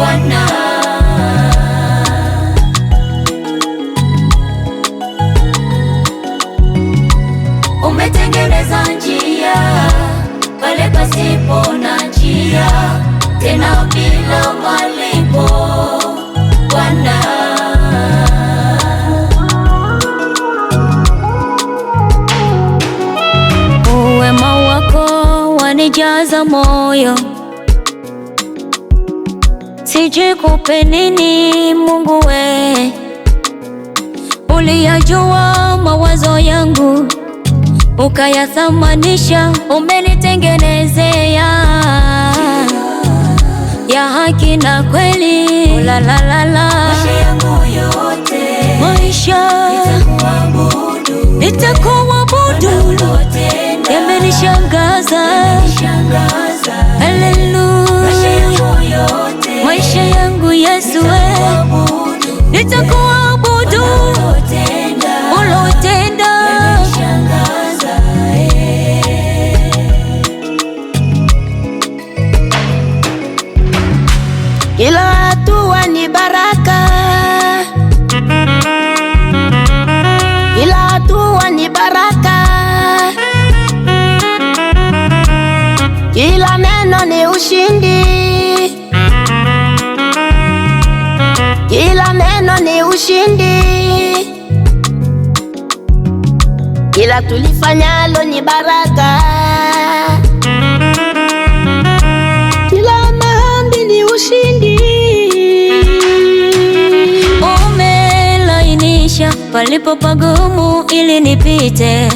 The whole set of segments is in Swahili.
Bwana. Umetengeneza njia pale pasipo na njia, tena bila malipo, Bwana. Wema wako wanijaza moyo, sijui kupe nini Mungu we. Uliyajua mawazo yangu, ukayathamanisha, umenitengenezea ya haki na kweli. La la la la, maisha yangu yote, maisha nitakuabudu, yamenishangaza. Haleluya, maisha yangu Yesu nitakuabudu, ulotenda. Kila hatua ni baraka, kila hatua ni baraka, kila neno ni ushindi, kila neno ni ushindi, kila tulifanyalo ni baraka, kila mahali ni ushindi. Umelainisha palipo pagumu ili nipite,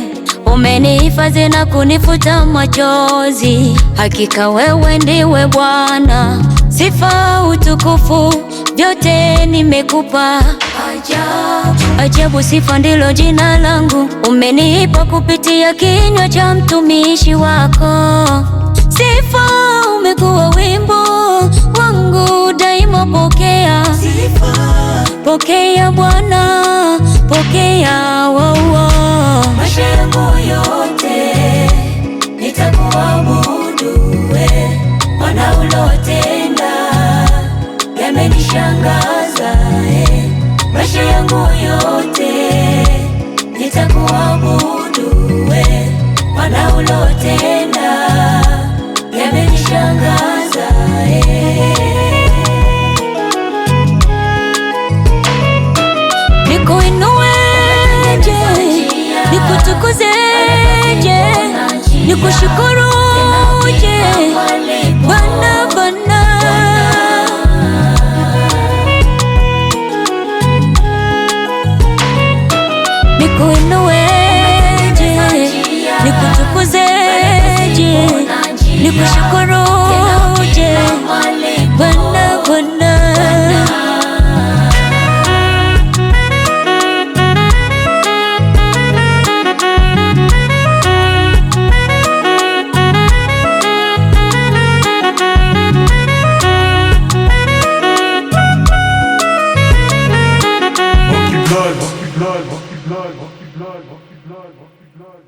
umenihifadhi na kunifuta machozi. Hakika wewe ndiwe Bwana, sifa utukufu vyote nimekupa. Ajabu, ajabu, sifa ndilo jina langu, umenipa kupitia kinywa cha mtumishi wako. Sifa umekuwa wimbo wangu daima, pokea sifa, pokea Bwana, pokea wawo. Maisha yangu yote nitakuabudu we, Bwana ulotenda yamenishangaza. Maisha yangu yote nitakuabudu we, Bwana ulotenda yamenishangaza. Nikuinueje, nikutukuzeje, nikushukuruje Bwana, Bwana. Nikuinueje, nikutukuzeje, nikushukuruje Bwana, Bwana. Blood, blood, blood, blood, blood, blood, blood, blood.